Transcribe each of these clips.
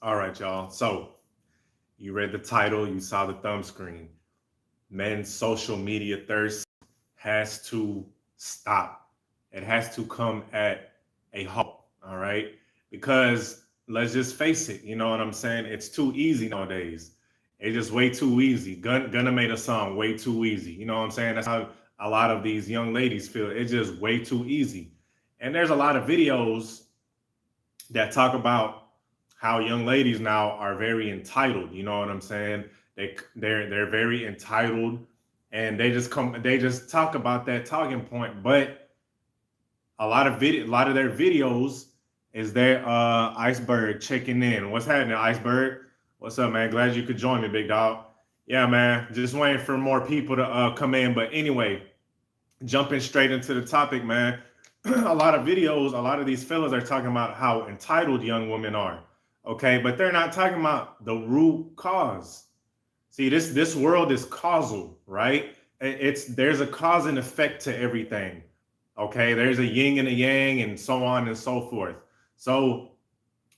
All right, y'all. So you read the title, you saw the thumb screen. Men's social media thirst has to stop. It has to come at a halt. All right. Because let's just face it, you know what I'm saying? It's too easy nowadays. It's just way too easy. Gunna made a song way too easy. You know what I'm saying? That's how a lot of these young ladies feel. It's just way too easy. And there's a lot of videos that talk about how young ladies now are very entitled. You know what I'm saying? They're very entitled, and they just talk about that talking point. But a lot of their videos is their Iceberg checking in. What's happening, Iceberg? What's up, man? Glad you could join me, big dog. Yeah, man. Just waiting for more people to come in. But anyway, jumping straight into the topic, man. A lot of these fellas are talking about how entitled young women are. Okay, but they're not talking about the root cause. See, this world is causal, right? It's there's a cause and effect to everything. Okay, there's a yin and a yang, and so on and so forth. So,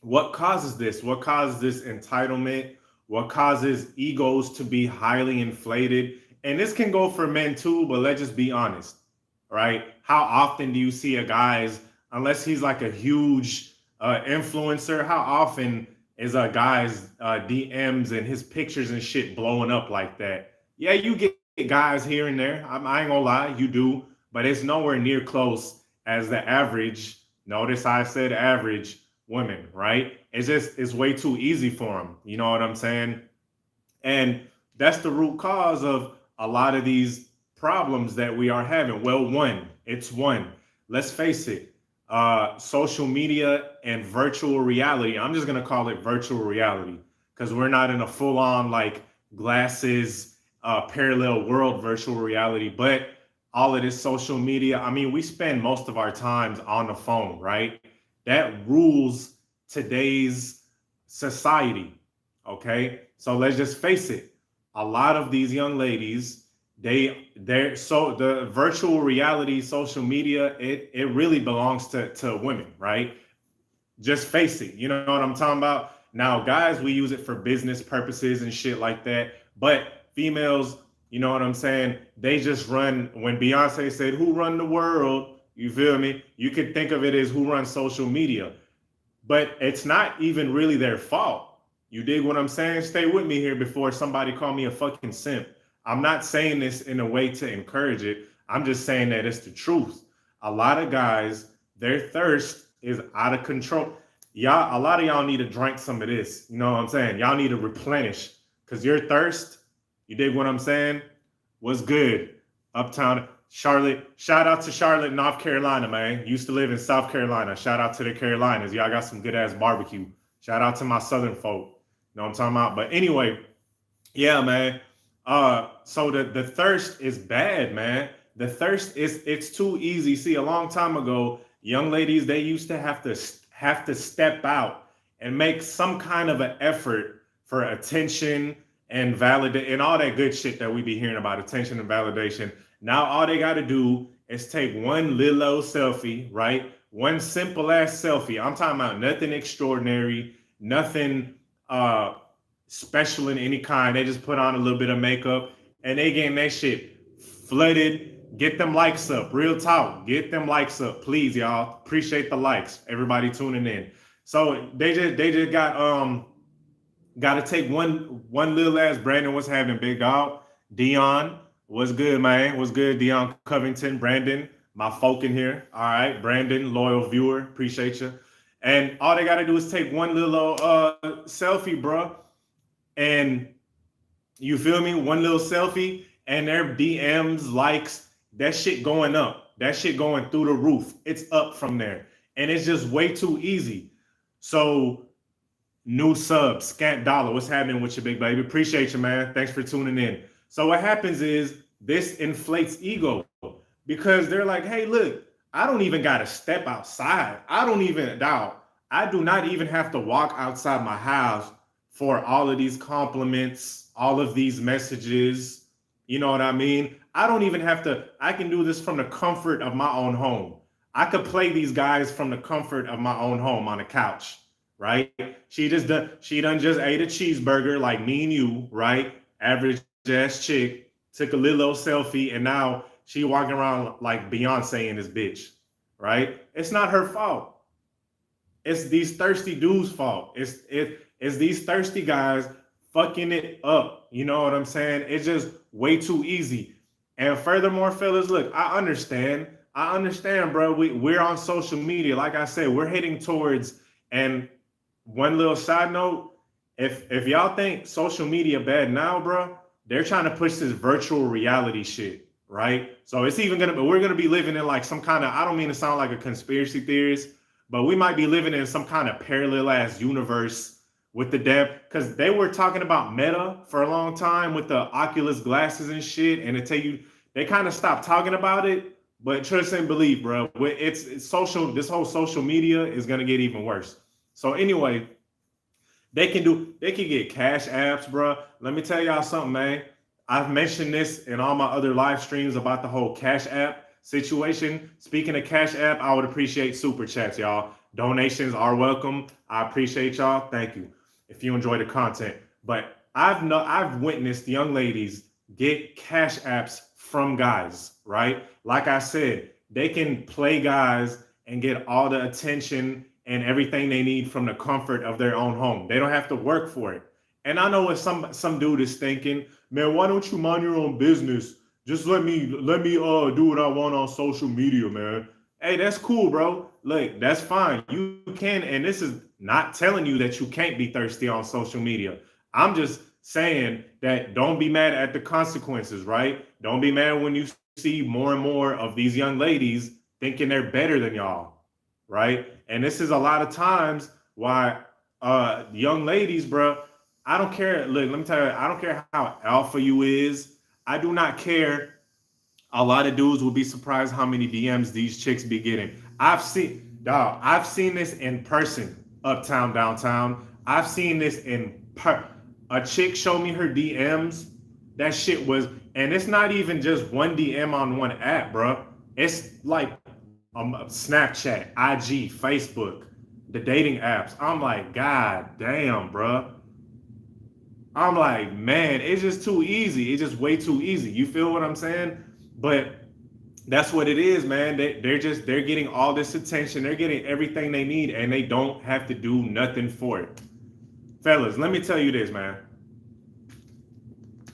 what causes this? What causes this entitlement? What causes egos to be highly inflated? And this can go for men too, but let's just be honest, right? How often do you see a guy's, unless he's like a huge influencer, how often is a guy's DMs and his pictures and shit blowing up like that? Yeah, you get guys here and there. I ain't gonna lie, you do, but it's nowhere near close as the average. Notice I said average women, right? It's way too easy for them. You know what I'm saying? And that's the root cause of a lot of these problems that we are having. Well, it's one. Let's face it. Social media and virtual reality. I'm just gonna call it virtual reality because we're not in a full-on like glasses, parallel world virtual reality. But all of this social media. I mean, we spend most of our times on the phone, right? That rules today's society. Okay, so let's just face it. A lot of these young ladies, they're so the virtual reality social media, it really belongs to women, right? Just face it. You know what I'm talking about? Now, guys, we use it for business purposes and shit like that. But females, you know what I'm saying? They just run. When Beyonce said, "Who run the world?" You feel me? You could think of it as who runs social media, but it's not even really their fault. You dig what I'm saying? Stay with me here before somebody call me a fucking simp. I'm not saying this in a way to encourage it. I'm just saying that it's the truth. A lot of guys, their thirst is out of control. Y'all, a lot of y'all need to drink some of this. You know what I'm saying? Y'all need to replenish because your thirst, you dig what I'm saying? Was good. Uptown Charlotte. Shout out to Charlotte, North Carolina, man. Used to live in South Carolina. Shout out to the Carolinas. Y'all got some good ass barbecue. Shout out to my southern folk. You know what I'm talking about? But anyway, yeah, man. So the thirst is bad, man. The thirst is it's too easy. See, a long time ago, young ladies they used to have to step out and make some kind of an effort for attention and validate and all that good shit that we be hearing about attention and validation. Now all they got to do is take one little old selfie, right? One simple ass selfie. I'm talking about nothing extraordinary, nothing uh special in any kind. They just put on a little bit of makeup and they getting that shit flooded. Get them likes up. Real talk. Get them likes up. Please, y'all. Appreciate the likes. Everybody tuning in. So they just gotta take one little ass Brandon was having big dog. Dion was good, man. Was good. Dion Covington, Brandon, my folk in here. All right, Brandon, loyal viewer. Appreciate you. And all they gotta do is take one little selfie, bro. And you feel me? One little selfie and their DMs, likes, that shit going up. That shit going through the roof. It's up from there. And it's just way too easy. So, new sub, Scant Dollar. What's happening with you, big baby? Appreciate you, man. Thanks for tuning in. So, what happens is this inflates ego because they're like, hey, look, I don't even got to step outside. I don't even, doubt. I do not even have to walk outside my house for all of these compliments, all of these messages. You know what I mean? I don't even have to, I can do this from the comfort of my own home. I could play these guys from the comfort of my own home on the couch. right? She done just ate a cheeseburger like me and you, right? Average ass chick, took a little old selfie, and now she walking around like Beyonce in this bitch, right? It's not her fault. It's these thirsty dudes' fault. It's these thirsty guys fucking it up. You know what I'm saying? It's just way too easy. And furthermore, fellas, look, I understand. I understand, bro. We're on social media. Like I said, we're heading towards, and one little side note, if y'all think social media bad now, bro, they're trying to push this virtual reality shit, right? So it's even we're gonna be living in like some kind of, I don't mean to sound like a conspiracy theorist, but we might be living in some kind of parallel ass universe with the because they were talking about Meta for a long time with the Oculus glasses and shit, and they kind of stopped talking about it. But trust and believe, bro, it's social. This whole social media is gonna get even worse. So anyway, they can get cash apps, bro. Let me tell y'all something, man. I've mentioned this in all my other live streams about the whole cash app situation. Speaking of cash app, I would appreciate super chats, y'all. Donations are welcome. I appreciate y'all. Thank you if you enjoy the content. But I've witnessed young ladies get cash apps from guys, right? Like I said, they can play guys and get all the attention and everything they need from the comfort of their own home. They don't have to work for it. And I know what some dude is thinking, man, why don't you mind your own business? Just let me do what I want on social media, man. Hey, that's cool, bro. Look, that's fine. You can, and this is not telling you that you can't be thirsty on social media. I'm just saying that don't be mad at the consequences, right? Don't be mad when you see more and more of these young ladies thinking they're better than y'all, right? And this is a lot of times why young ladies, bro, I don't care. Look, let me tell you, I don't care how alpha you is. I do not care. A lot of dudes will be surprised how many DMs these chicks be getting. I've seen this in person, uptown, downtown. I've seen this a chick showed me her DMs. That shit was, and it's not even just one DM on one app, bro. It's like Snapchat, IG, Facebook, the dating apps. I'm like, God damn, bro. I'm like, man, it's just too easy. It's just way too easy. You feel what I'm saying? But that's what it is, man. They're getting all this attention. They're getting everything they need, and they don't have to do nothing for it. Fellas, let me tell you this, man.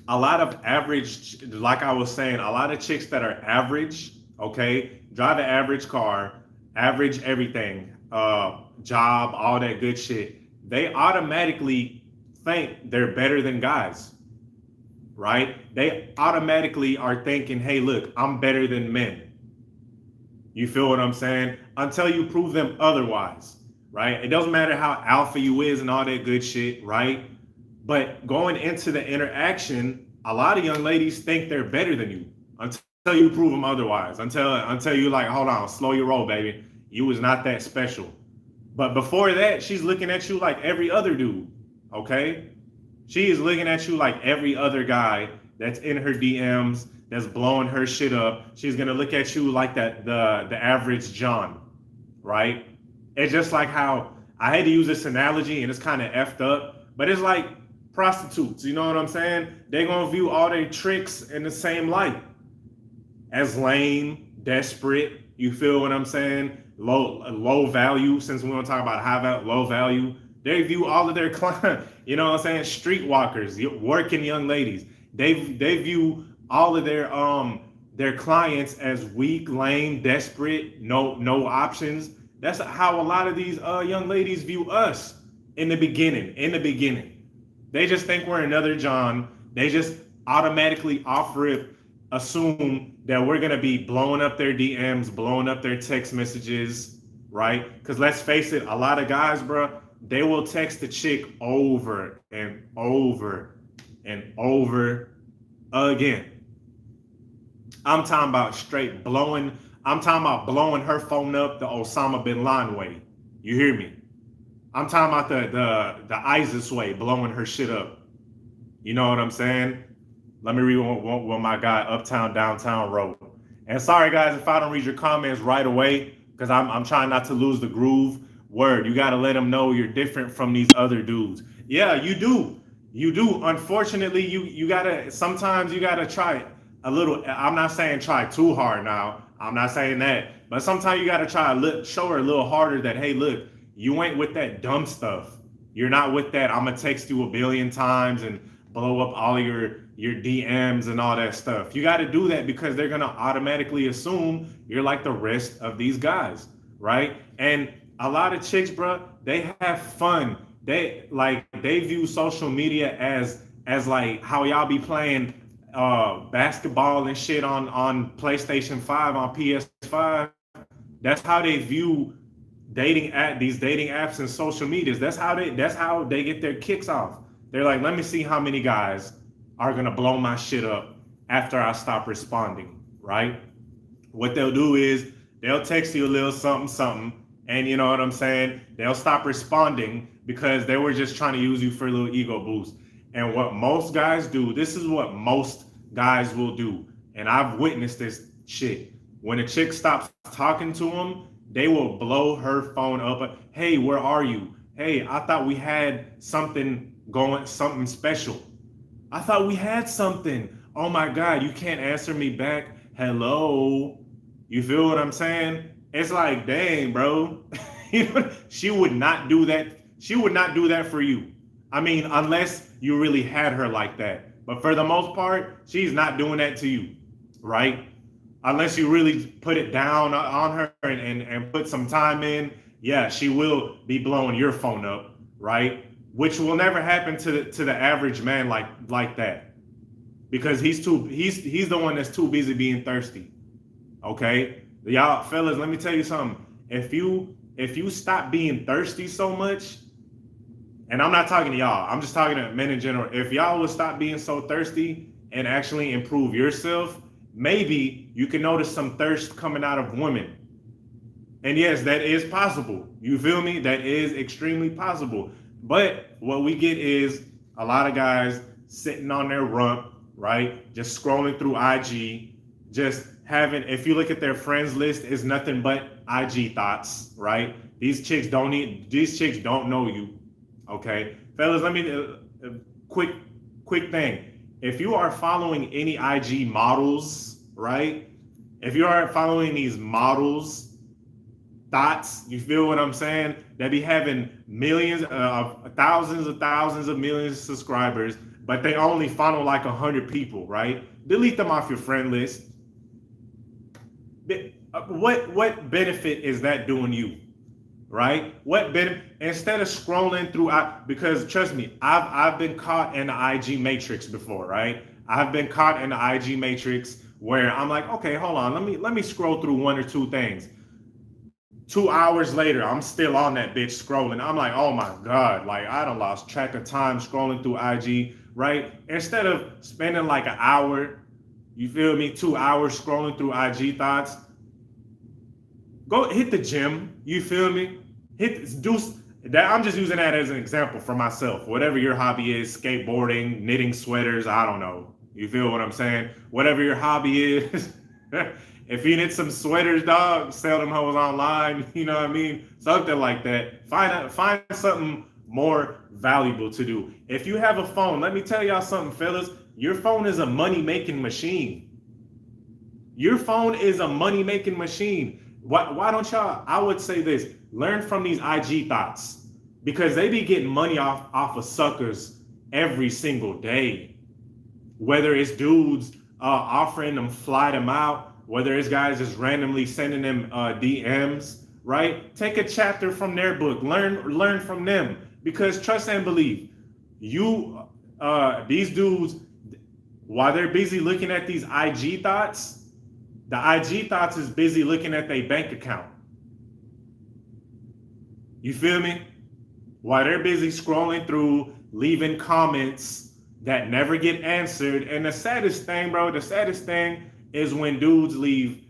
A lot of average, like I was saying, a lot of chicks that are average, okay, drive an average car, average everything, job, all that good shit. They automatically think they're better than guys, right? They automatically are thinking, hey, look, I'm better than men. You feel what I'm saying? Until you prove them otherwise, right? It doesn't matter how alpha you is and all that good shit, right? But going into the interaction, a lot of young ladies think they're better than you until you prove them otherwise. Until you like, hold on, slow your roll, baby. You was not that special. But before that, she's looking at you like every other dude. Okay? She is looking at you like every other guy that's in her DMs, that's blowing her shit up. She's gonna look at you like that the average John, right? It's just like how I had to use this analogy and it's kind of effed up, but it's like prostitutes, you know what I'm saying? They're gonna view all their tricks in the same light. As lame, desperate, you feel what I'm saying? Low value, since we want to talk about high value, low value. They view all of their clients, you know what I'm saying? Streetwalkers, working young ladies. They view all of their clients as weak, lame, desperate, no options. That's how a lot of these young ladies view us in the beginning. They just think we're another John. They just automatically assume that we're gonna be blowing up their DMs, blowing up their text messages, right? Because let's face it, a lot of guys, bro, they will text the chick over and over and over again. I'm talking about straight blowing. I'm talking about blowing her phone up the Osama bin Laden way. You hear me? I'm talking about the ISIS way, blowing her shit up. You know what I'm saying? Let me read what my guy Uptown Downtown wrote. And sorry guys if I don't read your comments right away, because I'm trying not to lose the groove. Word, you gotta let them know you're different from these other dudes. Yeah, you do. You do. Unfortunately, you gotta sometimes you gotta try a little. I'm not saying try too hard now. I'm not saying that. But sometimes you gotta try show her a little harder that, hey, look, you ain't with that dumb stuff. You're not with that. I'm gonna text you a billion times and blow up all of your DMs and all that stuff. You gotta do that because they're gonna automatically assume you're like the rest of these guys, right? And a lot of chicks, bro, they have fun. They view social media as like how y'all be playing basketball and shit on PlayStation 5, on PS5. That's how they view these dating apps and social medias. That's how they get their kicks off. They're like, let me see how many guys are gonna blow my shit up after I stop responding, right? What they'll do is they'll text you a little something, something, and you know what I'm saying? They'll stop responding because they were just trying to use you for a little ego boost. And what most guys do, this is what most guys will do. And I've witnessed this shit. When a chick stops talking to them, they will blow her phone up. Hey, where are you? Hey, I thought we had something going, something special. I thought we had something. Oh my God, you can't answer me back. Hello. You feel what I'm saying? It's like, dang, bro. She would not do that. She would not do that for you. I mean, unless you really had her like that. But for the most part, she's not doing that to you, right? Unless you really put it down on her and put some time in, yeah, she will be blowing your phone up, right? Which will never happen to the average man like that, because he's the one that's too busy being thirsty. Okay, y'all fellas, let me tell you something. If you stop being thirsty so much, and I'm not talking to y'all, I'm just talking to men in general. If y'all would stop being so thirsty and actually improve yourself, maybe you can notice some thirst coming out of women. And yes, that is possible. You feel me? That is extremely possible. But what we get is a lot of guys sitting on their rump, right? Just scrolling through IG, just having, if you look at their friends list, it's nothing but IG thoughts, right? These chicks don't know you. Okay, fellas, let me quick thing. If you are following any IG models, right? If you are following these models, thoughts, you feel what I'm saying? They be having millions of thousands of millions of subscribers, but they only follow like 100 people, right? Delete them off your friend list. What benefit is that doing you? Right? What benefit? Instead of scrolling through, because trust me, I've been caught in the IG matrix before, right? I've been caught in the IG matrix where I'm like, okay, hold on, let me scroll through one or two things. 2 hours later, I'm still on that bitch scrolling. I'm like, oh my God, like I done lost track of time scrolling through IG, right? Instead of spending like an hour, you feel me, 2 hours scrolling through IG thoughts, go hit the gym, you feel me? I'm just using that as an example for myself. Whatever your hobby is, skateboarding, knitting sweaters, I don't know. You feel what I'm saying? Whatever your hobby is. If you knit some sweaters, dog, sell them hoes online, you know what I mean? Something like that. Find something more valuable to do. If you have a phone, let me tell y'all something, fellas. Your phone is a money-making machine. Your phone is a money-making machine. Why don't y'all, I would say this, learn from these IG thoughts, because they be getting money off of suckers every single day. Whether it's dudes offering them, fly them out, whether it's guys just randomly sending them DMs, right? Take a chapter from their book, learn from them, because trust and believe, these dudes, while they're busy looking at these IG thoughts, the IG thoughts is busy looking at their bank account. You feel me? While they're busy scrolling through, leaving comments that never get answered. And the saddest thing, bro, is when dudes leave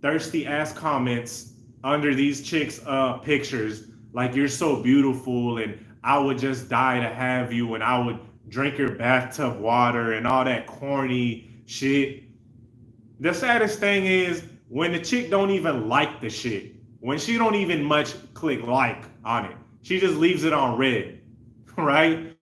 thirsty ass comments under these chicks' pictures, like you're so beautiful and I would just die to have you and I would drink your bathtub water and all that corny shit. The saddest thing is when the chick don't even like the shit. When she don't even much click like on it. She just leaves it on red, right?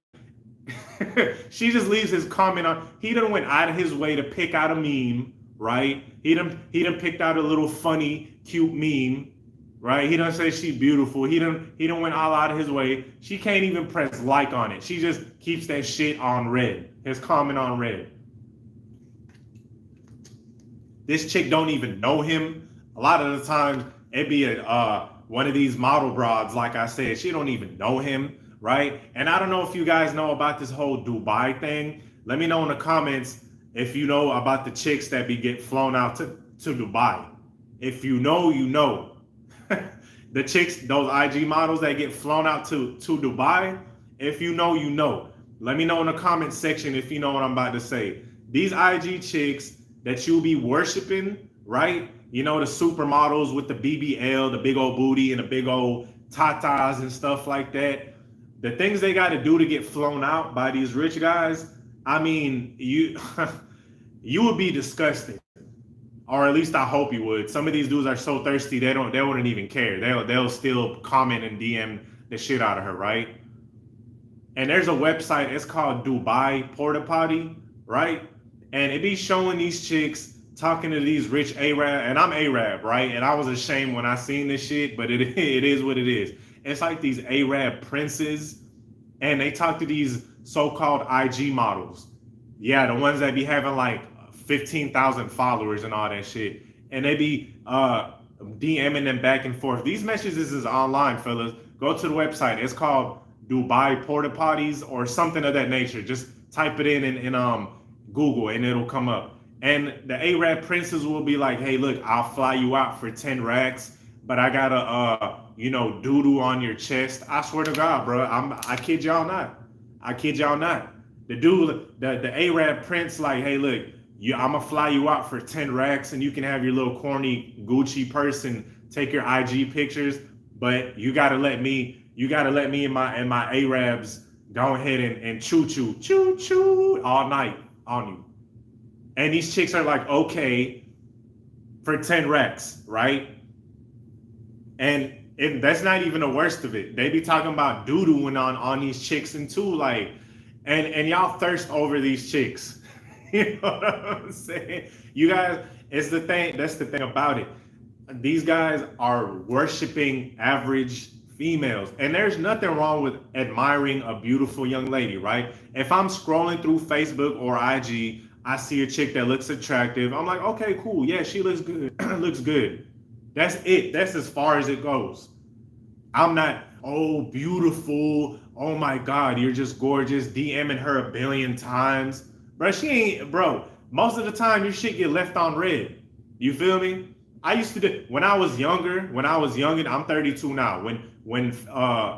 She just leaves his comment on. He done went out of his way to pick out a meme, right? He done picked out a little funny, cute meme, right? He done say she beautiful. He done went all out of his way. She can't even press like on it. She just keeps that shit on red. His comment on red. This chick don't even know him. A lot of the times it be one of these model broads, like I said, she don't even know him, right? And I don't know if you guys know about this whole Dubai thing. Let me know in the comments if you know about the chicks that get flown out to Dubai. If you know, you know. The chicks, those IG models that get flown out to Dubai, if you know, you know. Let me know in the comment section if you know what I'm about to say. These IG chicks that you'll be worshiping, right? You know, the supermodels with the BBL, the big old booty and the big old tatas and stuff like that. The things they got to do to get flown out by these rich guys, I mean, you you would be disgusted. Or at least I hope you would. Some of these dudes are so thirsty they wouldn't even care. They'll still comment and DM the shit out of her, right? And there's a website, it's called Dubai Porta Potty, right? And it be showing these chicks talking to these rich Arab, and I'm Arab, right? And I was ashamed when I seen this shit, but it is what it is. It's like these Arab princes, and they talk to these so-called IG models. Yeah, the ones that be having like 15,000 followers and all that shit. And they be DMing them back and forth. These messages is online, fellas. Go to the website. It's called Dubai Porta Potties or something of that nature. Just type it in Google and it'll come up. And the Arab princes will be like, hey, look, I'll fly you out for 10 racks, but I gotta, doo-doo on your chest. I swear to God, bro, I kid y'all not. I kid y'all not. The dude, the Arab prince, like, hey, look, I'm gonna fly you out for 10 racks and you can have your little corny Gucci purse and take your IG pictures, but you gotta let me and my Arabs go ahead and choo all night on you. And these chicks are like, okay, for 10 racks, right? And that's not even the worst of it. They be talking about doo-dooing on these chicks and too, like, and y'all thirst over these chicks. You know what I'm saying? You guys, it's the thing, that's the thing about it. These guys are worshiping average females. And there's nothing wrong with admiring a beautiful young lady, right? If I'm scrolling through Facebook or IG, I see a chick that looks attractive. I'm like, okay, cool. Yeah, she looks good. Looks good. That's it. That's as far as it goes. I'm not, oh, beautiful. Oh my God, you're just gorgeous. DMing her a billion times. Bro, most of the time your shit get left on red. You feel me? I used to do, when I was younger, I'm 32 now. When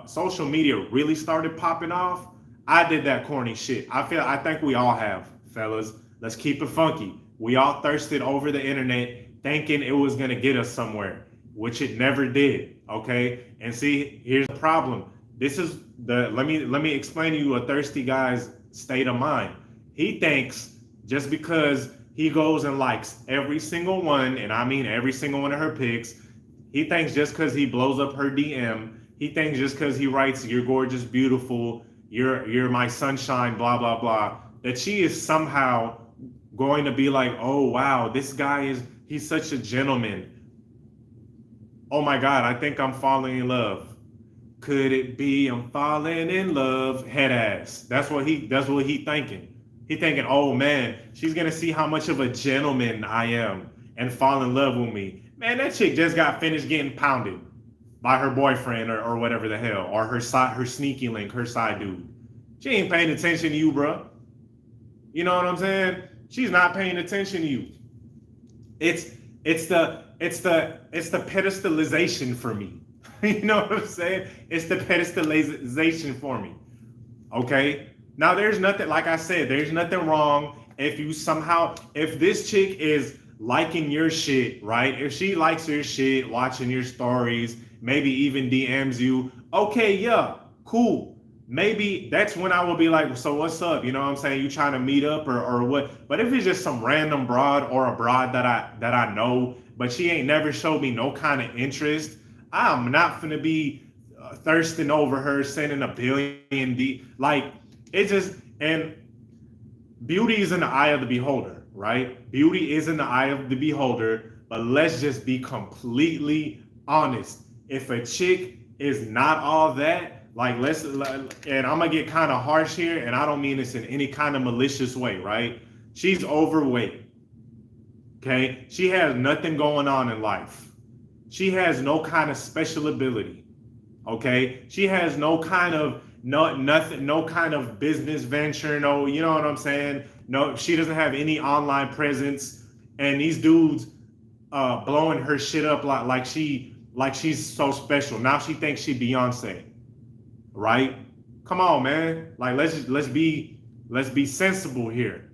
social media really started popping off, I did that corny shit. I think we all have, fellas. Let's keep it funky. We all thirsted over the internet thinking it was gonna get us somewhere, which it never did. Okay? And see, here's the problem. This is let me explain to you a thirsty guy's state of mind. He thinks just because he goes and likes every single one, and I mean every single one of her pics, he thinks just because he blows up her DM, he thinks just because he writes, you're gorgeous, beautiful, you're my sunshine, blah, blah, blah, that she is somehow going to be like, oh, wow, this guy he's such a gentleman. Oh my God, I think I'm falling in love. Could it be I'm falling in love? Head ass. That's what he thinking. He thinking, oh man, she's gonna see how much of a gentleman I am and fall in love with me. Man, that chick just got finished getting pounded by her boyfriend or whatever the hell, or her sneaky link, her side dude. She ain't paying attention to you, bro. You know what I'm saying? She's not paying attention to you. It's the pedestalization for me. You know what I'm saying? It's the pedestalization for me. Okay? Now, there's nothing, like I said, there's nothing wrong if this chick is liking your shit, right? If she likes your shit, watching your stories, maybe even DMs you, okay, yeah, cool. Maybe that's when I will be like, so what's up? You know what I'm saying? You trying to meet up or what? But if it's just some random broad or a broad that I know, but she ain't never showed me no kind of interest, I'm not finna be thirsting over her, sending a billion like it just. And beauty is in the eye of the beholder, right? Beauty is in the eye of the beholder, but let's just be completely honest. If a chick is not all that, like and I'm gonna get kind of harsh here, and I don't mean this in any kind of malicious way, right? She's overweight. Okay, she has nothing going on in life. She has no kind of special ability. Okay, she has no kind of nothing, no kind of business venture. No, you know what I'm saying? No, she doesn't have any online presence, and these dudes blowing her shit up like she's so special. Now she thinks she Beyonce, right? Come on, man. Like let's be sensible here.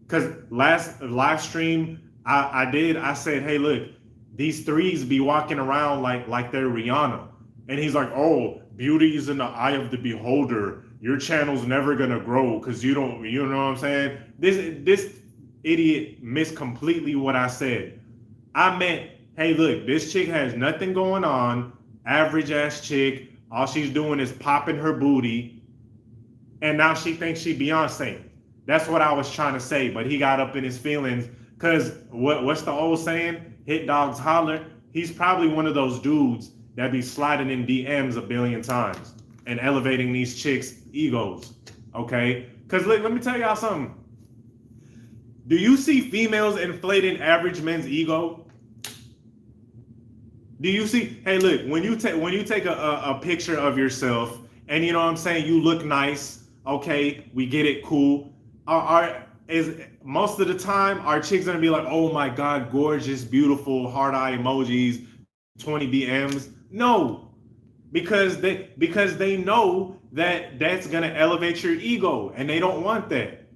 Because last live stream I said, hey, look, these threes be walking around like they're Rihanna. And he's like, oh, beauty is in the eye of the beholder. Your channel's never gonna grow because you know what I'm saying? This idiot missed completely what I said. I meant, hey, look, this chick has nothing going on, average ass chick. All she's doing is popping her booty, and now she thinks she Beyonce. That's what I was trying to say, but he got up in his feelings because what's the old saying? Hit dogs holler. He's probably one of those dudes that be sliding in DMs a billion times and elevating these chicks' egos, okay? Because let me tell y'all something. Do you see females inflating average men's ego? Do you see? Hey, look, when you take a picture of yourself and you know what I'm saying, you look nice, okay, we get it, cool. Is most of the time our chicks gonna be like, oh my god, gorgeous, beautiful, heart eye emojis, 20 DMs? No, because they know that that's gonna elevate your ego, and they don't want that.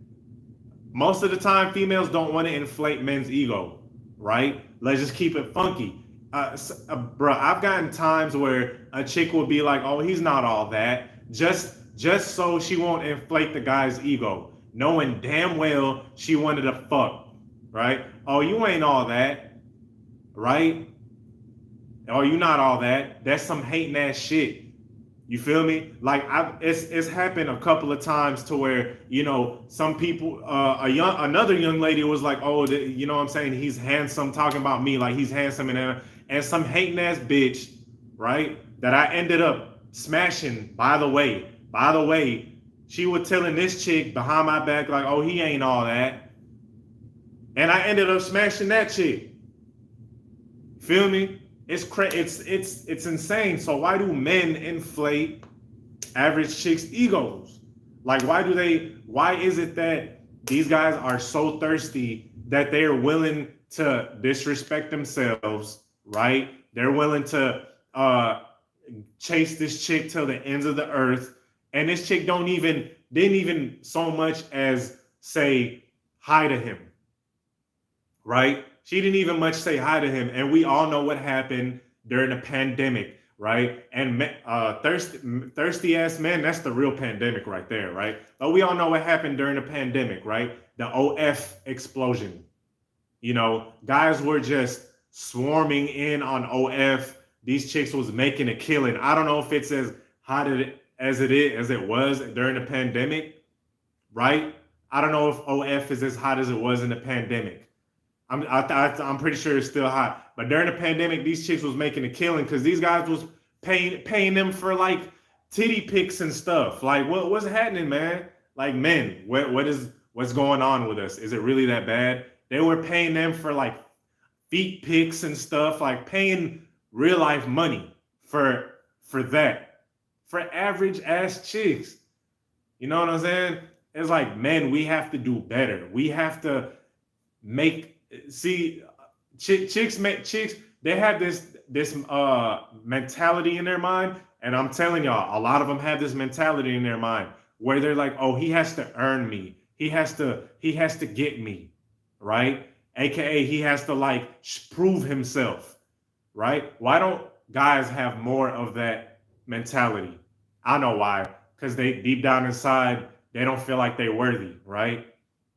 Most of the time, females don't want to inflate men's ego, right? Let's just keep it funky. Bro, I've gotten times where a chick will be like, oh, he's not all that, just so she won't inflate the guy's ego, knowing damn well she wanted to fuck, right? Oh, you ain't all that, right? Oh, you not all that. That's some hating ass shit. You feel me? Like it's happened a couple of times to where, you know, some people, another young lady was like, oh, you know what I'm saying? He's handsome, talking about me like he's handsome, and some hating ass bitch, right? That I ended up smashing. By the way, she was telling this chick behind my back like, oh, he ain't all that, and I ended up smashing that chick. Feel me? It's insane. So why do men inflate average chicks' egos? Like why is it that these guys are so thirsty that they are willing to disrespect themselves, right? They're willing to chase this chick till the ends of the earth, and this chick didn't even so much as say hi to him, right? She didn't even much say hi to him, and we all know what happened during the pandemic, right? And thirsty ass men, that's the real pandemic right there, right? But we all know what happened during the pandemic, right? The OF explosion. You know, guys were just swarming in on OF. These chicks was making a killing. I don't know if it's as hot as it was during the pandemic, right? I don't know if OF is as hot as it was in the pandemic. I'm pretty sure it's still hot. But during the pandemic, these chicks was making a killing because these guys was paying them for like titty pics and stuff. Like what's happening, man? Like men, what's going on with us? Is it really that bad? They were paying them for like feet pics and stuff, like paying real life money for that. For average ass chicks. You know what I'm saying? It's like, men, we have to do better. We have to chicks, they have this mentality in their mind, and I'm telling y'all, a lot of them have this mentality in their mind where they're like, oh, he has to earn me, he has to get me, right? AKA he has to like prove himself, right? Why don't guys have more of that mentality? I know why. Because they deep down inside, they don't feel like they're worthy, right?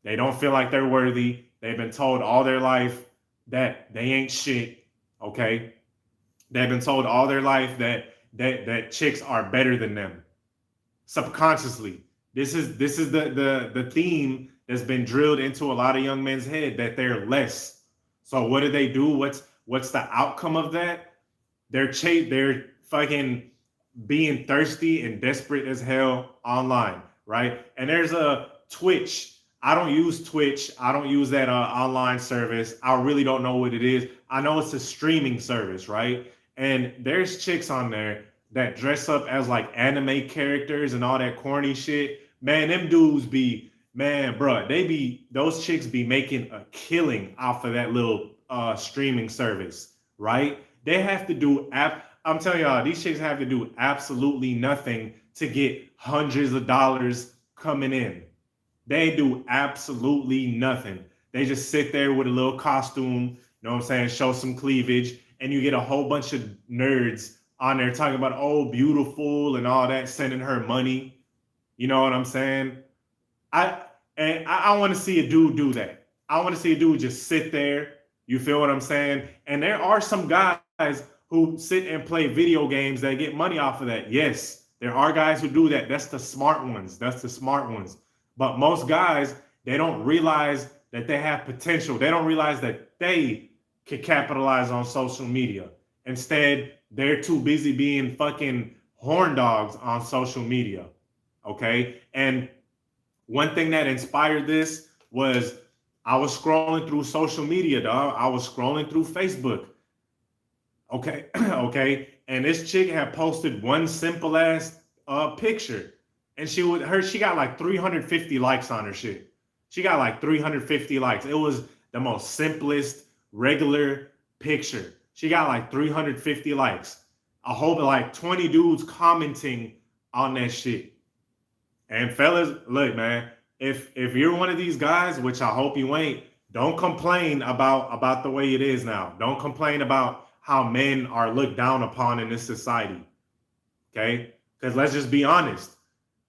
They don't feel like they're worthy. They've been told all their life that they ain't shit, okay? They've been told all their life that that chicks are better than them subconsciously. This is the theme that's been drilled into a lot of young men's head, that they're less. So what do they do? What's the outcome of that? They're fucking being thirsty and desperate as hell online, right? And there's a Twitch. I don't use Twitch. I don't use that online service. I really don't know what it is. I know it's a streaming service, right? And there's chicks on there that dress up as like anime characters and all that corny shit. Man, them dudes be, man, bro, those chicks be making a killing off of that little streaming service, right? They have to do I'm telling y'all, these chicks have to do absolutely nothing to get hundreds of dollars coming in. They do absolutely nothing. They just sit there with a little costume, you know what I'm saying, show some cleavage, and you get a whole bunch of nerds on there talking about, oh, beautiful and all that, sending her money. You know what I'm saying? I want to see a dude do that. I want to see a dude just sit there. You feel what I'm saying? And there are some guys who sit and play video games that get money off of that. Yes, there are guys who do that. That's the smart ones. That's the smart ones. But most guys, they don't realize that they have potential. They don't realize that they could capitalize on social media. Instead, they're too busy being fucking horn dogs on social media. Okay? And one thing that inspired this was I was scrolling through social media, dog. I was scrolling through Facebook. Okay, okay. And this chick had posted one simple ass picture. And she got like 350 likes on her shit. She got like 350 likes. It was the most simplest, regular picture. She got like 350 likes. I hope like 20 dudes commenting on that shit. And fellas, look, man, if you're one of these guys, which I hope you ain't, don't complain about the way it is now. Don't complain about how men are looked down upon in this society. Okay? Because let's just be honest.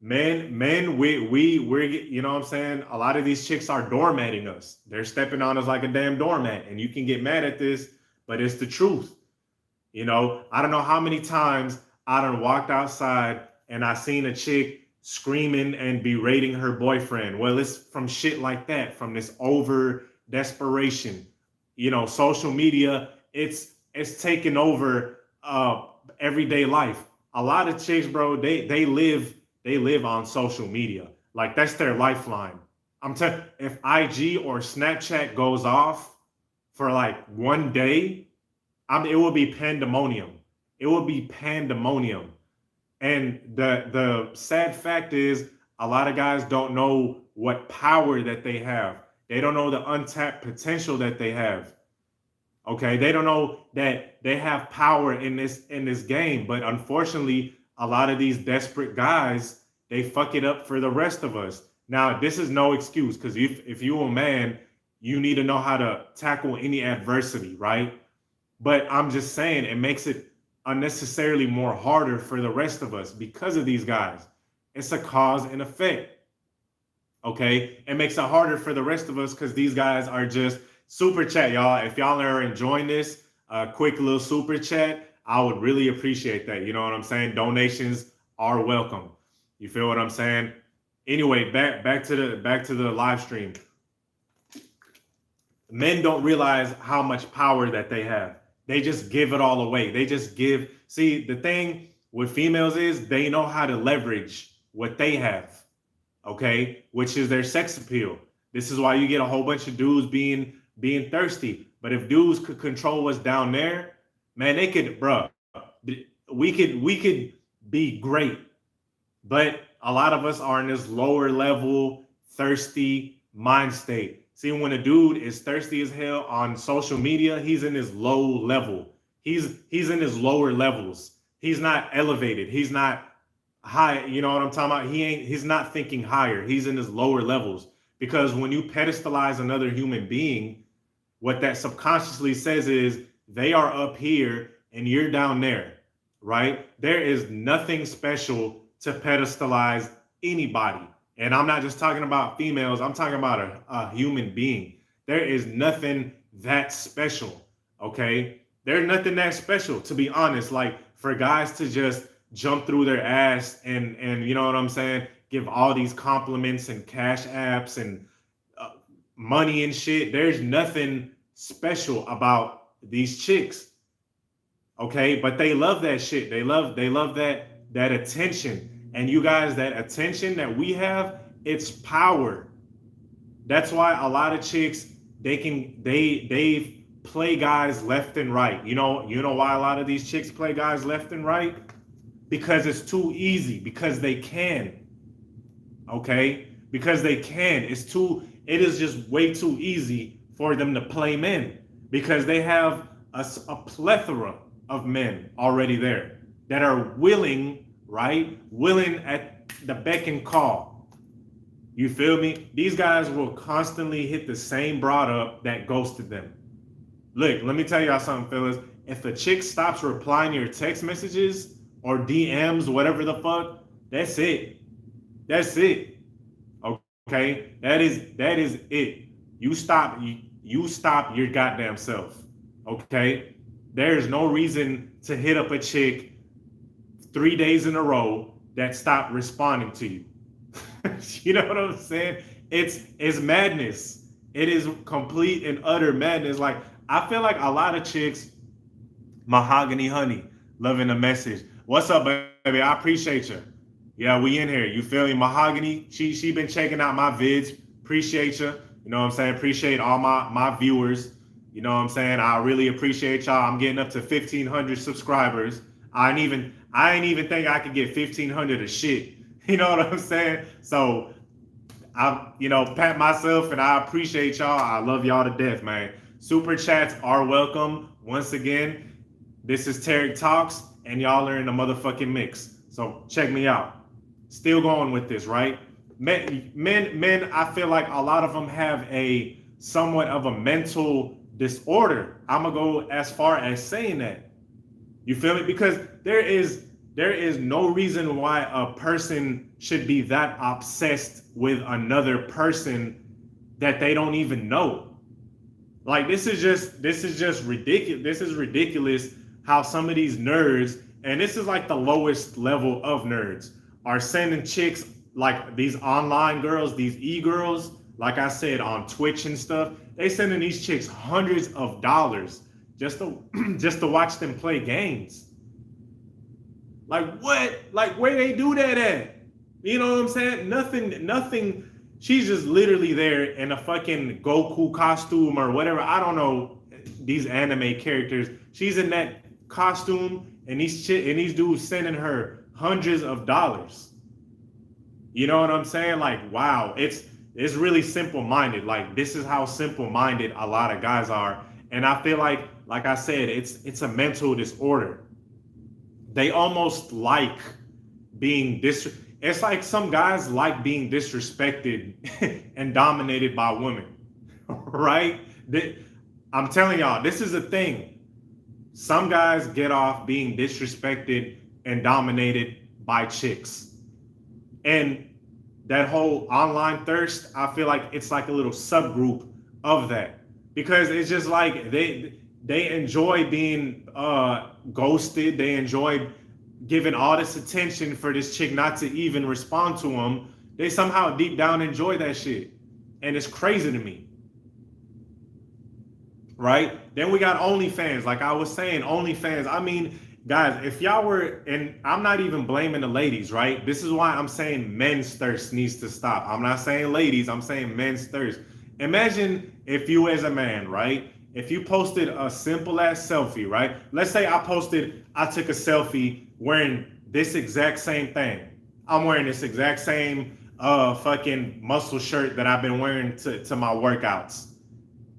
Men, we're, you know what I'm saying? A lot of these chicks are doormatting us. They're stepping on us like a damn doormat. And you can get mad at this, but it's the truth. You know, I don't know how many times I done walked outside and I seen a chick screaming and berating her boyfriend. Well, it's from shit like that, from this over desperation. You know, social media, it's taken over everyday life. A lot of chicks, bro, they live on social media. Like that's their lifeline. I'm telling, if IG or Snapchat goes off for like one day, it will be pandemonium. It will be pandemonium. And the sad fact is a lot of guys don't know what power that they have. They don't know the untapped potential that they have. Okay, they don't know that they have power in this game. But unfortunately, a lot of these desperate guys, they fuck it up for the rest of us. Now, this is no excuse, because if you're a man, you need to know how to tackle any adversity, right? But I'm just saying it makes it unnecessarily more harder for the rest of us because of these guys. It's a cause and effect. Okay, it makes it harder for the rest of us because these guys are just super chat, y'all. If y'all are enjoying this, quick little super chat, I would really appreciate that. You know what I'm saying? Donations are welcome. You feel what I'm saying? Anyway, back to the live stream. Men don't realize how much power that they have. They just give it all away. They just give. See, the thing with females is they know how to leverage what they have, okay? Which is their sex appeal. This is why you get a whole bunch of dudes being thirsty. But if dudes could control what's down there, man, they could, bro. We could be great. But a lot of us are in this lower level, thirsty mind state. See, when a dude is thirsty as hell on social media, he's in his low level. He's in his lower levels. He's not elevated. He's not high. You know what I'm talking about? He's not thinking higher. He's in his lower levels. Because when you pedestalize another human being, what that subconsciously says is they are up here and you're down there, right? There is nothing special to pedestalize anybody. And I'm not just talking about females. I'm talking about a human being. There is nothing that special, okay? There's nothing that special, to be honest. Like, for guys to just jump through their ass and you know what I'm saying, give all these compliments and cash apps and money and shit. There's nothing special about these chicks. Okay, but they love that shit. They love that attention. And you guys, that attention that we have, it's power. That's why a lot of chicks, they play guys left and right. You know why a lot of these chicks play guys left and right? Because it's too easy, because they can. Okay? Because they can. It is just way too easy for them to play men, because they have a plethora of men already there that are willing, right? Willing at the beck and call. You feel me? These guys will constantly hit the same broad up that ghosted them. Look, let me tell y'all something, fellas. If a chick stops replying to your text messages or DMs, whatever the fuck, that's it. That's it. Okay? That is it. You stop your goddamn self. Okay? There's no reason to hit up a chick 3 days in a row that stopped responding to you. You know what I'm saying? It's madness. It is complete and utter madness. Like, I feel like a lot of chicks, Mahogany Honey, loving the message. What's up, baby? I appreciate you. Yeah, we in here. You feel me? Mahogany, she been checking out my vids. Appreciate you. You know what I'm saying? Appreciate all my viewers. You know what I'm saying? I really appreciate y'all. I'm getting up to 1,500 subscribers. I ain't even think I could get 1,500 of shit. You know what I'm saying? So I, pat myself, and I appreciate y'all. I love y'all to death, man. Super chats are welcome. Once again, this is Tarek Talks, and y'all are in the motherfucking mix. So check me out. Still going with this, right? Men, I feel like a lot of them have a somewhat of a mental disorder. I'm gonna go as far as saying that. You feel me? Because there is no reason why a person should be that obsessed with another person that they don't even know. Like, this is just ridiculous. This is ridiculous how some of these nerds, and this is like the lowest level of nerds, are sending chicks, like these online girls, these e-girls, like I said, on Twitch and stuff. They sending these chicks hundreds of dollars just to watch them play games. Like, what? Like, where they do that at? You know what I'm saying? Nothing. She's just literally there in a fucking Goku costume or whatever. I don't know these anime characters. She's in that costume, and these dudes sending her hundreds of dollars. You know what I'm saying? Like, wow, it's really simple-minded. Like, this is how simple-minded a lot of guys are. And I feel like I said, it's a mental disorder. They almost like being it's like some guys like being disrespected and dominated by women, right? I'm telling y'all, this is a thing. Some guys get off being disrespected and dominated by chicks. And that whole online thirst, I feel like it's like a little subgroup of that, because it's just like they enjoy being ghosted. They enjoy giving all this attention for this chick not to even respond to them. They somehow deep down enjoy that shit, and it's crazy to me. Right? Then we got OnlyFans. Like I was saying, OnlyFans. I mean, guys, if y'all were, and I'm not even blaming the ladies, right? This is why I'm saying men's thirst needs to stop. I'm not saying ladies, I'm saying men's thirst. Imagine if you as a man, right? If you posted a simple ass selfie, right? Let's say I took a selfie wearing this exact same thing. I'm wearing this exact same fucking muscle shirt that I've been wearing to my workouts.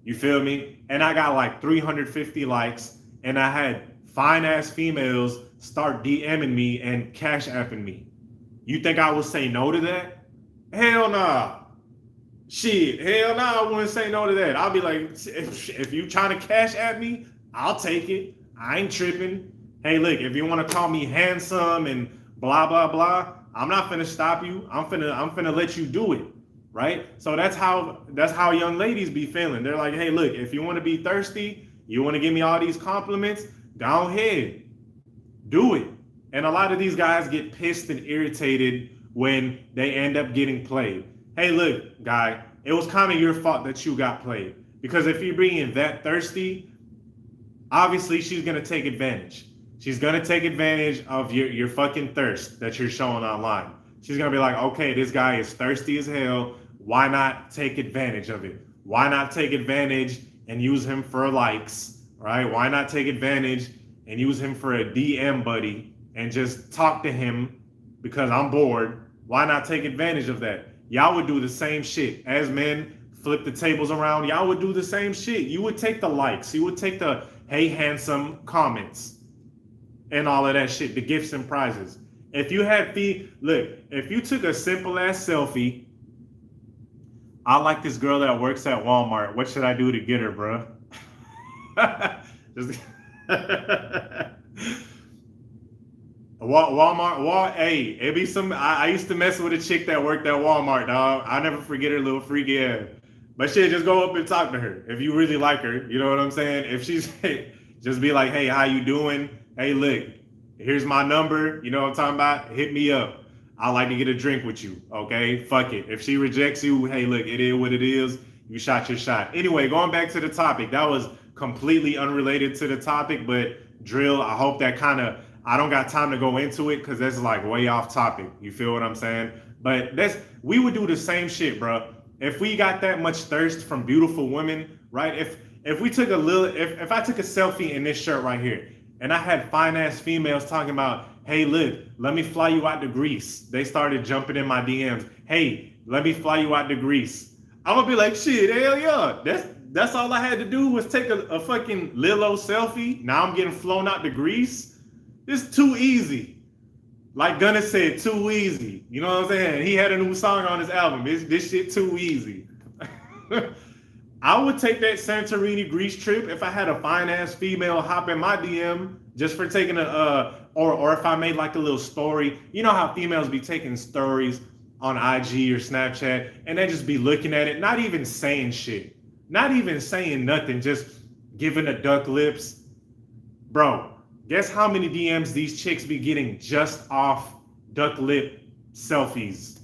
You feel me? And I got like 350 likes, and I had fine ass females start DMing me and cash apping me. You think I would say no to that? Hell nah. Shit, hell nah, I wouldn't say no to that. I'll be like, if you trying to cash at me, I'll take it. I ain't tripping. Hey, look, if you want to call me handsome and blah, blah, blah, I'm not finna stop you. I'm finna let you do it. Right? So that's how young ladies be feeling. They're like, hey, look, if you want to be thirsty, you want to give me all these compliments, go ahead. Do it. And a lot of these guys get pissed and irritated when they end up getting played. Hey, look, guy, it was kind of your fault that you got played. Because if you're being that thirsty, obviously she's going to take advantage. She's going to take advantage of your fucking thirst that you're showing online. She's going to be like, okay, this guy is thirsty as hell. Why not take advantage of it? Why not take advantage and use him for likes, right? Why not take advantage and use him for a DM buddy and just talk to him because I'm bored? Why not take advantage of that? Y'all would do the same shit. As men, flip the tables around. Y'all would do the same shit. You would take the likes. You would take the, hey, handsome comments and all of that shit, the gifts and prizes. If you had look, if you took a simple ass selfie, I like this girl that works at Walmart. What should I do to get her, bro? Walmart, hey, it be some. I used to mess with a chick that worked at Walmart, dog. I'll never forget her little freaky ass. But shit, just go up and talk to her if you really like her. You know what I'm saying? If she's just be like, hey, how you doing? Hey, look, here's my number. You know what I'm talking about? Hit me up. I like to get a drink with you. Okay, fuck it. If she rejects you, hey, look, it is what it is. You shot your shot. Anyway, going back to the topic, that was completely unrelated to the topic, but Drill, I hope that I don't got time to go into it because that's like way off topic. You feel what I'm saying? But we would do the same shit, bro. If we got that much thirst from beautiful women, right? If we took if I took a selfie in this shirt right here, and I had fine ass females talking about, hey, look, let me fly you out to Greece. They started jumping in my DMs. Hey, let me fly you out to Greece. I'm gonna be like, shit, hell yeah. That's all I had to do was take a fucking Lilo selfie. Now I'm getting flown out to Greece. It's too easy. Like Gunna said, too easy. You know what I'm saying? He had a new song on his album. This shit too easy. I would take that Santorini Greece trip if I had a fine ass female hop in my DM just for taking or if I made like a little story. You know how females be taking stories on IG or Snapchat and they just be looking at it, not even saying shit, not even saying nothing, just giving the duck lips. Bro, guess how many DMs these chicks be getting just off duck lip selfies?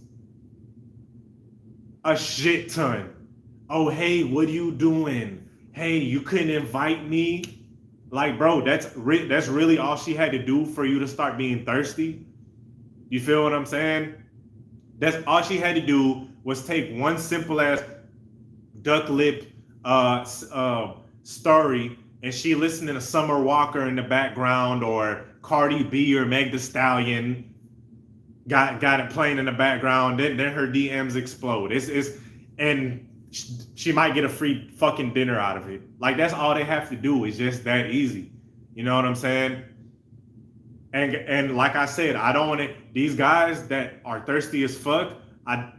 A shit ton. Oh, hey, what are you doing? Hey, you couldn't invite me? Like, bro, that's really all she had to do for you to start being thirsty? You feel what I'm saying? That's all she had to do was take one simple ass duck lip story and she listening to Summer Walker in the background or Cardi B or Meg Thee Stallion got it playing in the background. Then her DMs explode. And she might get a free fucking dinner out of it. Like, that's all they have to do. Is just that easy. You know what I'm saying? And like I said, I don't want to, these guys that are thirsty as fuck, I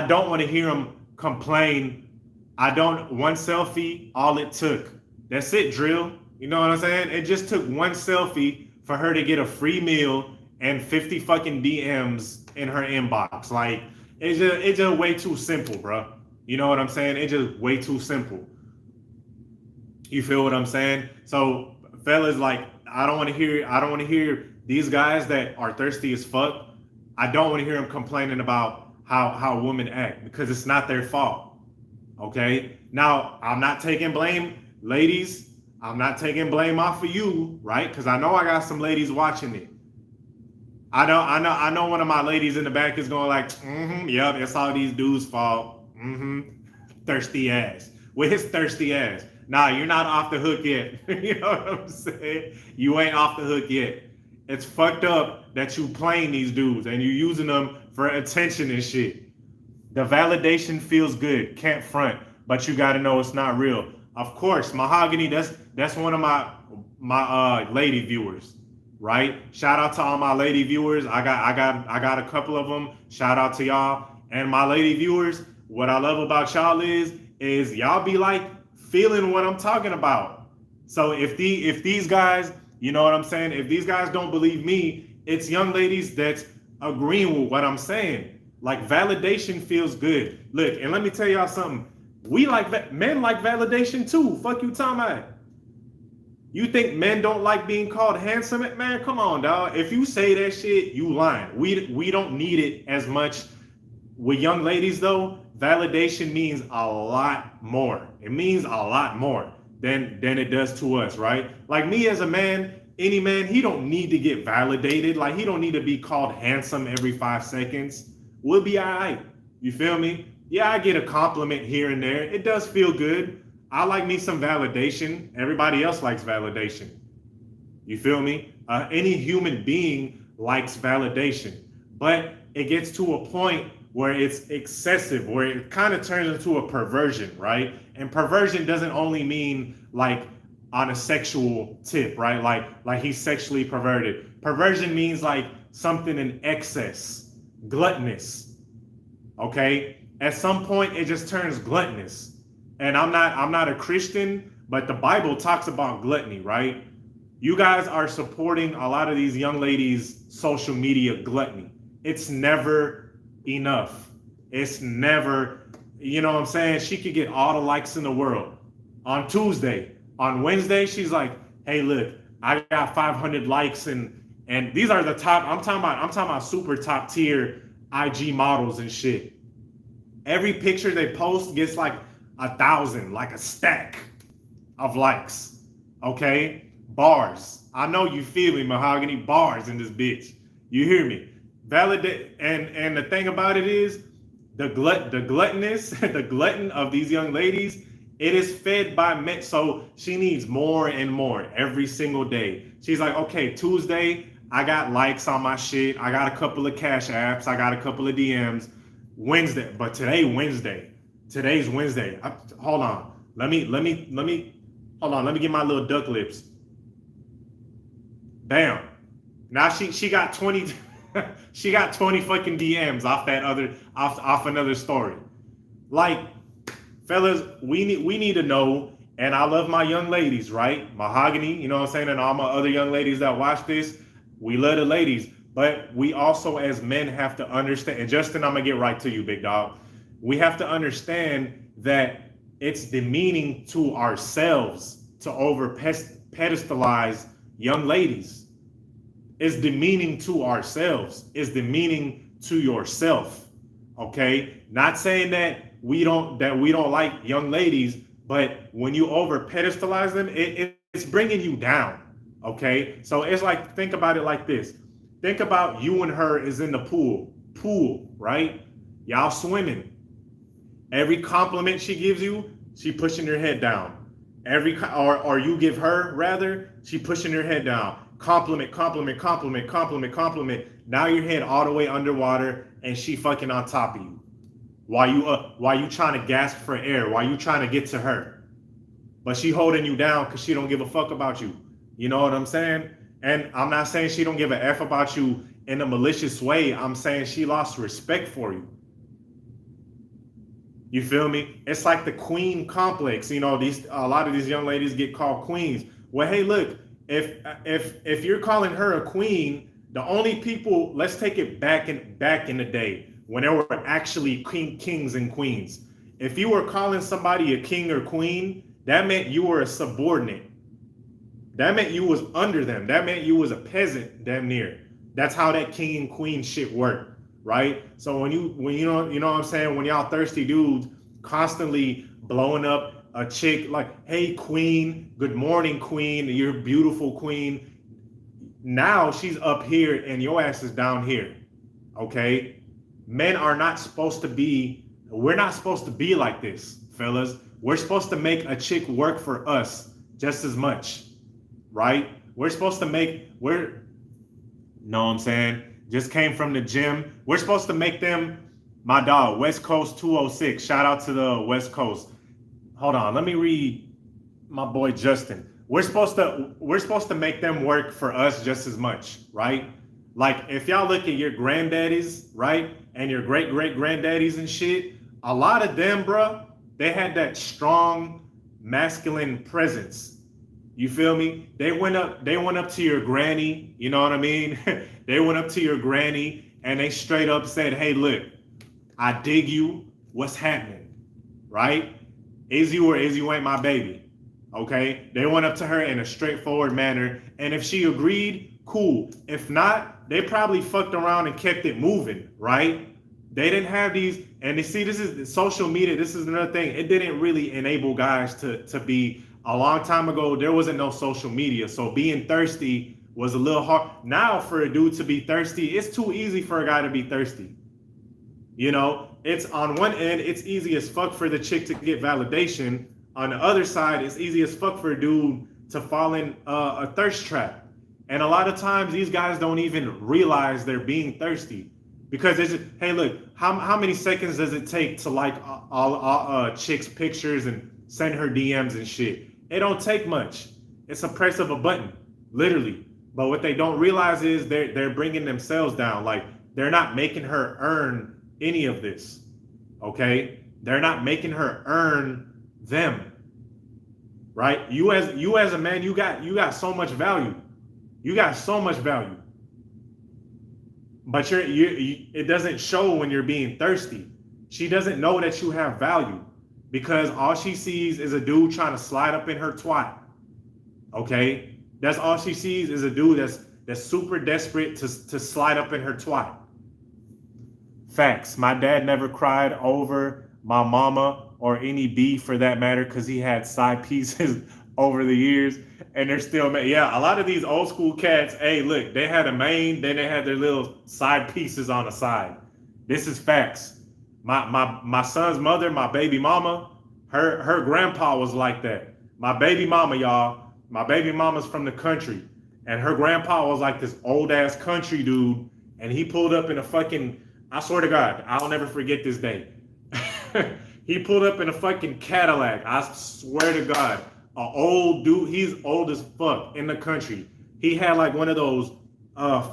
don't want to hear them complain. One selfie, all it took. That's it, Drill. You know what I'm saying? It just took one selfie for her to get a free meal and 50 fucking DMs in her inbox. Like, it's just way too simple, bro. You know what I'm saying? It's just way too simple. You feel what I'm saying? So, fellas, like, I don't want to hear these guys that are thirsty as fuck. I don't want to hear them complaining about how women act because it's not their fault. Okay? Now, I'm not taking blame, ladies. I'm not taking blame off of you, right? Because I know I got some ladies watching it. I know one of my ladies in the back is going like, yep, it's all these dudes' fault. Thirsty ass. With his thirsty ass. Nah, you're not off the hook yet. You know what I'm saying? You ain't off the hook yet. It's fucked up that you playing these dudes and you using them for attention and shit. The validation feels good. Can't front, but you got to know it's not real. Of course, Mahogany, that's one of my lady viewers, right? Shout out to all my lady viewers. I got a couple of them. Shout out to y'all. And my lady viewers, what I love about y'all is y'all be like feeling what I'm talking about. So if these guys, you know what I'm saying? If these guys don't believe me, it's young ladies that's agreeing with what I'm saying. Like, validation feels good. Look, and let me tell y'all something. Men like validation too. Fuck you talking about. You think men don't like being called handsome? Man, come on, dog. If you say that shit, you lying. We don't need it as much. With young ladies, though, validation means a lot more. It means a lot more than it does to us, right? Like me as a man, any man, he don't need to get validated. Like he don't need to be called handsome every 5 seconds. We'll be all right. You feel me? Yeah, I get a compliment here and there. It does feel good. I like me some validation. Everybody else likes validation. You feel me? Any human being likes validation, but it gets to a point where it's excessive, where it kind of turns into a perversion, right? And perversion doesn't only mean like on a sexual tip, right? Like he's sexually perverted. Perversion means like something in excess, gluttonous. Okay? At some point it just turns gluttonous. And I'm not a Christian, but the Bible talks about gluttony, right? You guys are supporting a lot of these young ladies' social media gluttony. It's never enough. It's never, you know what I'm saying? She could get all the likes in the world. On Tuesday, on Wednesday, she's like, hey, look, I got 500 likes and these are the top, I'm talking about super top tier IG models and shit. Every picture they post gets like 1,000, like a stack of likes. Okay? Bars. I know you feel me, Mahogany. Bars in this bitch. You hear me? Validate. And the thing about it is, the gluttonous, the glutton of these young ladies, it is fed by men. So she needs more and more every single day. She's like, okay, Tuesday, I got likes on my shit. I got a couple of cash apps. I got a couple of DMs. Wednesday, but today's Wednesday. Hold on. Let me hold on. Let me get my little duck lips. Bam. Now she got 20 she got 20 fucking DMs off that other off another story. Like, fellas, we need to know, and I love my young ladies, right? Mahogany, you know what I'm saying, and all my other young ladies that watch this, we love the ladies, but we also as men have to understand, and Justin, I'm gonna get right to you, big dog. We have to understand that it's demeaning to ourselves to over pedestalize young ladies. It's demeaning to ourselves. It's demeaning to yourself. Okay, not saying that we don't like young ladies, but when you over pedestalize them, it's bringing you down. Okay, so it's like, think about it like this. Think about you and her is in the pool, right? Y'all swimming. Every compliment she gives you, she pushing her head down. Or you give her rather, she pushing her head down. Compliment. Now your head all the way underwater, and she fucking on top of you. While you trying to gasp for air, while you trying to get to her, but she holding you down because she don't give a fuck about you. You know what I'm saying? And I'm not saying she don't give a F about you in a malicious way. I'm saying she lost respect for you. You feel me? It's like the queen complex. You know, a lot of these young ladies get called queens. Well, hey, look, if you're calling her a queen, the only people, let's take it back in the day when there were actually kings and queens. If you were calling somebody a king or queen, that meant you were a subordinate. That meant you was under them. That meant you was a peasant, damn near. That's how that king and queen shit worked, right? So when you know what I'm saying, when y'all thirsty dudes constantly blowing up a chick like, hey queen, good morning queen, you're beautiful queen. Now she's up here and your ass is down here. Okay? Men are not supposed to be, we're not supposed to be like this, fellas. We're supposed to make a chick work for us just as much, right? We're supposed to know what I'm saying? Just came from the gym. We're supposed to make them, my dog, West Coast 206. Shout out to the West Coast. Hold on, let me read my boy Justin. We're supposed to make them work for us just as much, right? Like if y'all look at your granddaddies, right? And your great-great-granddaddies and shit, a lot of them, bro, they had that strong masculine presence. You feel me? They went up to your granny, you know what I mean? They went up to your granny and they straight up said, hey, look, I dig you. What's happening? Right? Is you or is you ain't my baby? Okay, they went up to her in a straightforward manner, and if she agreed, cool. If not, they probably fucked around and kept it moving, right? They didn't have these, and you see, this is social media. This is another thing. It didn't really enable guys to be. A long time ago, there wasn't no social media, so being thirsty was a little hard. Now, for a dude to be thirsty, it's too easy for a guy to be thirsty. You know, it's on one end, it's easy as fuck for the chick to get validation. On the other side, it's easy as fuck for a dude to fall in a thirst trap. And a lot of times, these guys don't even realize they're being thirsty because it's just, hey, look, how many seconds does it take to like all chicks' pictures and send her DMs and shit? It don't take much. It's a press of a button, literally. But what they don't realize is they're bringing themselves down. Like they're not making her earn any of this. Okay, they're not making her earn them. Right? You as a man, you got so much value. You got so much value. But it doesn't show when you're being thirsty. She doesn't know that you have value because all she sees is a dude trying to slide up in her twat. Okay? That's all she sees is a dude that's super desperate to slide up in her twat. Facts. My dad never cried over my mama or any beef for that matter because he had side pieces over the years and they're still yeah, a lot of these old school cats, hey, look, they had a main, then they had their little side pieces on the side. This is facts. My son's mother, my baby mama, her grandpa was like that. My baby mama, y'all, my baby mama's from the country, and her grandpa was like this old ass country dude, and he pulled up in a fucking, I swear to God, I'll never forget this day. He pulled up in a fucking Cadillac. I swear to God, an old dude. He's old as fuck in the country. He had like one of those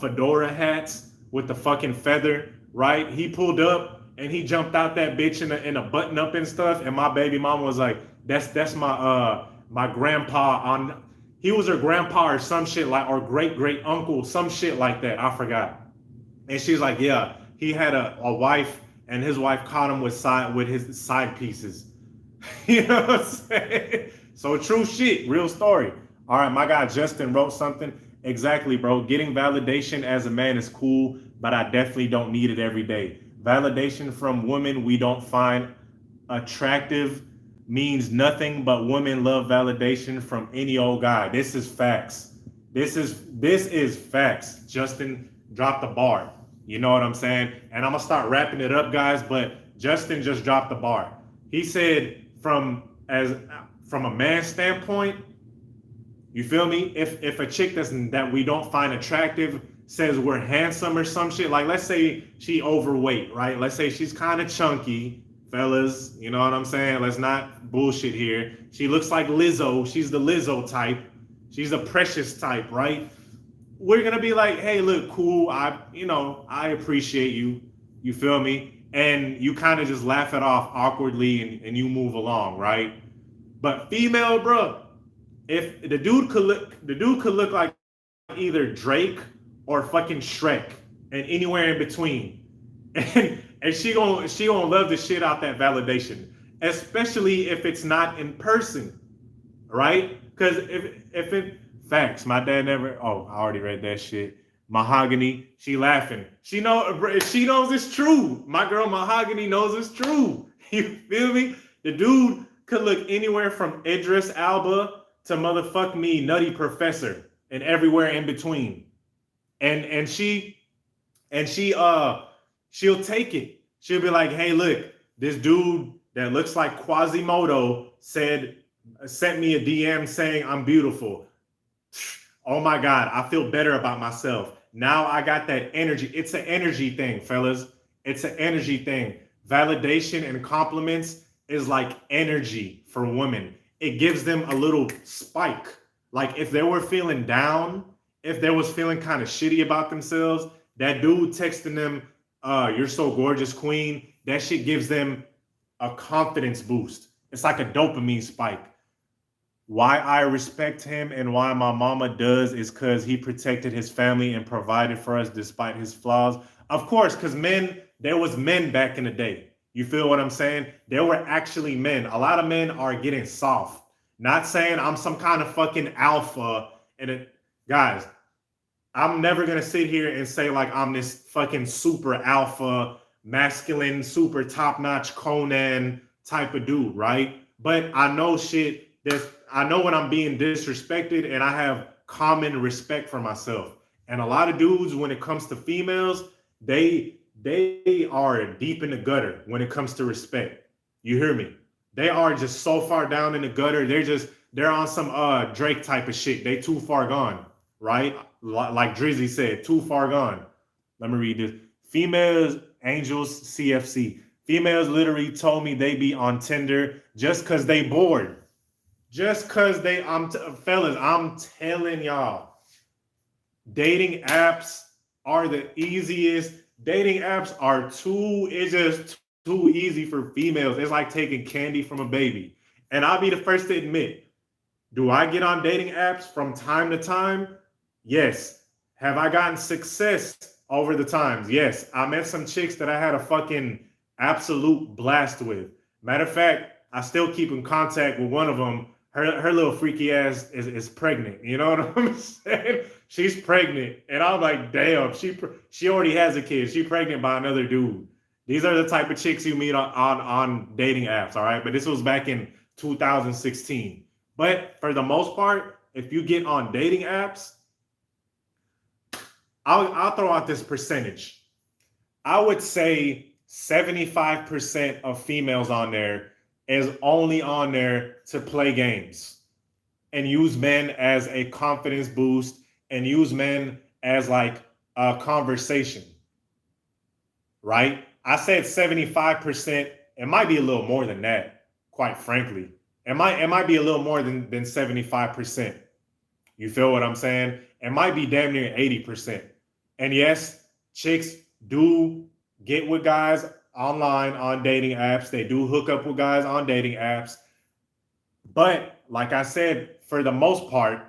fedora hats with the fucking feather, right? He pulled up and he jumped out that bitch in a button up and stuff. And my baby mama was like, "That's my grandpa on." He was her grandpa or some shit like, or great uncle, some shit like that. I forgot. And she's like, "Yeah, he had a wife." And his wife caught him with his side pieces. You know what I'm saying? So true shit, real story. All right, my guy Justin wrote something. Exactly, bro. Getting validation as a man is cool, but I definitely don't need it every day. Validation from women we don't find attractive means nothing, but women love validation from any old guy. This is facts. This is facts. Justin dropped the bar. You know what I'm saying? And I'm gonna start wrapping it up, guys. But Justin just dropped the bar. He said, from a man's standpoint, you feel me? If a chick that we don't find attractive says we're handsome or some shit, like let's say she overweight, right? Let's say she's kind of chunky, fellas. You know what I'm saying? Let's not bullshit here. She looks like Lizzo. She's the Lizzo type. She's a Precious type, right? We're gonna be like, hey, look, cool. I appreciate you. You feel me? And you kind of just laugh it off awkwardly and you move along, right? But female, bro, if the dude could look like either Drake or fucking Shrek and anywhere in between. And she gonna love the shit out that validation, especially if it's not in person, right? Because if it facts. My dad never. Oh, I already read that shit. Mahogany. She laughing. She knows it's true. My girl Mahogany knows it's true. You feel me? The dude could look anywhere from Idris Elba to motherfuck me, Nutty Professor, and everywhere in between. And she'll take it. She'll be like, hey, look, this dude that looks like Quasimodo sent me a DM saying I'm beautiful. Oh my God, I feel better about myself. Now I got that energy. It's an energy thing, fellas. It's an energy thing. Validation and compliments is like energy for women. It gives them a little spike. Like if they were feeling down, if they was feeling kind of shitty about themselves, that dude texting them, you're so gorgeous, queen, that shit gives them a confidence boost. It's like a dopamine spike. Why I respect him and why my mama does is because he protected his family and provided for us despite his flaws. Of course, because there was men back in the day. You feel what I'm saying? There were actually men. A lot of men are getting soft. Not saying I'm some kind of fucking alpha. Guys, I'm never gonna sit here and say like I'm this fucking super alpha, masculine, super top-notch Conan type of dude, right? But I know shit that's I know when I'm being disrespected, and I have common respect for myself. And a lot of dudes, when it comes to females, they are deep in the gutter when it comes to respect. You hear me? They are just so far down in the gutter. They're on some Drake type of shit. They too far gone, right? Like Drizzy said, too far gone. Let me read this. Females, Angels, CFC. Females literally told me they be on Tinder just because they bored. Just because fellas, I'm telling y'all, dating apps are the easiest. Dating apps are it's just too easy for females. It's like taking candy from a baby. And I'll be the first to admit, do I get on dating apps from time to time? Yes. Have I gotten success over the times? Yes. I met some chicks that I had a fucking absolute blast with. Matter of fact, I still keep in contact with one of them. Her little freaky ass is pregnant. You know what I'm saying? She's pregnant. And I'm like, damn, she already has a kid. She's pregnant by another dude. These are the type of chicks you meet on dating apps, all right? But this was back in 2016. But for the most part, if you get on dating apps, I'll throw out this percentage. I would say 75% of females on there is only on there to play games and use men as a confidence boost and use men as like a conversation, right? I said 75%. It might be a little more than that, quite frankly. It might be a little more than 75%. You feel what I'm saying? It might be damn near 80%. And yes, chicks do get with guys online on dating apps. They do hook up with guys on dating apps. But like I said, for the most part,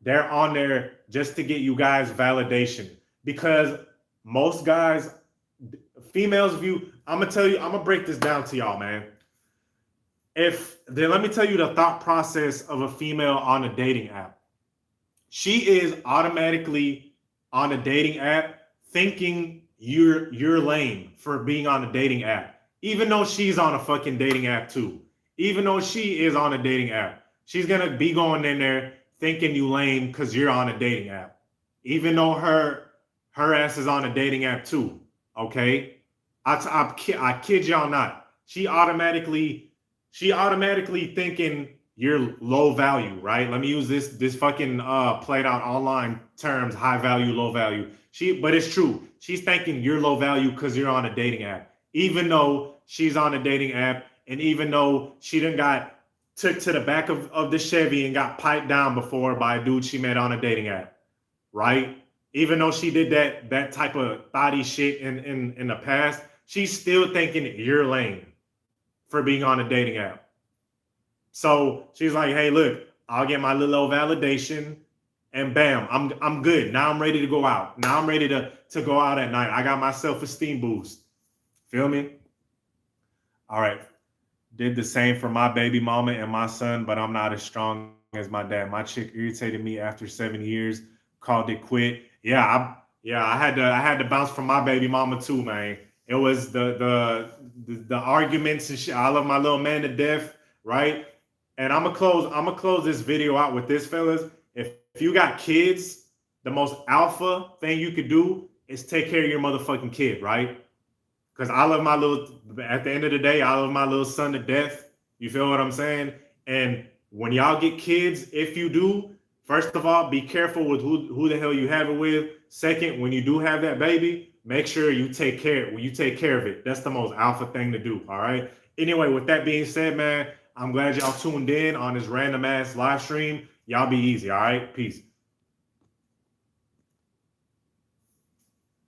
they're on there just to get you guys validation. Because most guys, females view, I'm gonna break this down to y'all, man. Let me tell you the thought process of a female on a dating app. She is automatically on a dating app thinking you're lame for being on a dating app, even though she's on a fucking dating app too. Even though she is on a dating app, she's gonna be going in there thinking you lame because you're on a dating app, even though her ass is on a dating app too. Okay, I kid y'all not. She automatically thinking you're low value, right? Let me use this fucking played out online terms, high value, low value. But it's true. She's thinking you're low value because you're on a dating app, even though she's on a dating app, and even though she done got took to the back of the Chevy and got piped down before by a dude she met on a dating app, right? Even though she did that type of thotty shit in the past, she's still thinking you're lame for being on a dating app. So she's like, hey, look, I'll get my little validation and bam, I'm good. Now I'm ready to go out. Now I'm ready to go out at night. I got my self-esteem boost. Feel me? All right. Did the same for my baby mama and my son, but I'm not as strong as my dad. My chick irritated me after 7 years, called it quit. I had to bounce from my baby mama too, man. It was the arguments and shit. I love my little man to death, right? And I'm gonna close this video out with this, fellas. If you got kids, the most alpha thing you could do is take care of your motherfucking kid, right? Because at the end of the day, I love my little son to death. You feel what I'm saying? And when y'all get kids, if you do, first of all, be careful with who the hell you have it with. Second, when you do have that baby, make sure you take care of it. That's the most alpha thing to do. All right. Anyway, with that being said, man, I'm glad y'all tuned in on this random ass live stream. Y'all be easy. All right. Peace.